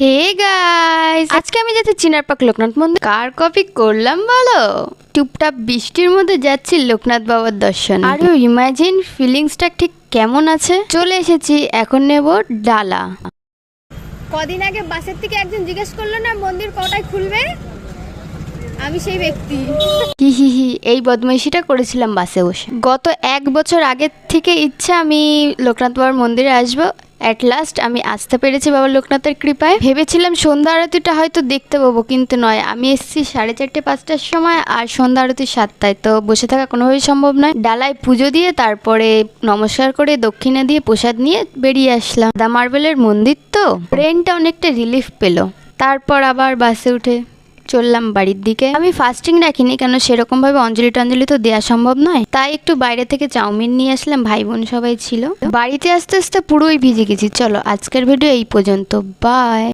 Hey guys, আজকে আমি যাচ্ছি চিনার পার্ক লোকনাথ মন্দির। কার কপি করলাম বলো? টুপটাপ বৃষ্টির মধ্যে যাচ্ছি লোকনাথ বাবার দর্শন। আর ইমাজিন ফিলিংসটা ঠিক কেমন আছে। চলে এসেছি, এখন নেব ডালা। কদিন আগে বাসের থেকে একজন জিজ্ঞেস করলো না মন্দির কটায় খুলবে, আমি সেই ব্যক্তি। হি হি হি, এই বদমাইশিটা করেছিলাম বাসে বসে। গত 1 বছর আগের থেকে ইচ্ছা আমি লোকনাথ বাবার মন্দিরে আসবো। অ্যাট লাস্ট আমি আসতে পেরেছি বাবা লোকনাথের কৃপায়। ভেবেছিলাম সন্ধ্যা আরতিটা হয়তো দেখতে পাবো, কিন্তু নয়। আমি এসেছি 4:30-5টার সময়, আর সন্ধ্যা আরতি 7টায়। তো বসে থাকা কোনোভাবেই সম্ভব নয়। ডালায় পুজো দিয়ে তারপরে নমস্কার করে দক্ষিণা দিয়ে প্রসাদ নিয়ে বেরিয়ে আসলাম। দা মার্বেলের মন্দির তো ব্রেনটা অনেকটা রিলিফ পেলো। তারপর আবার বাসে উঠে চললাম বাড়ির দিকে। আমি ফাস্টিং রাখিনি, কেন সেরকম ভাবে অঞ্জলি টঞ্জলি তো দেওয়া সম্ভব নয়। তাই একটু বাইরে থেকে চাউমিন নিয়ে আসলাম, ভাই বোন সবাই ছিল। বাড়িতে আস্তে আস্তে পুরোই ভিজে গেছি। চলো আজকের ভিডিও এই পর্যন্ত, বাই।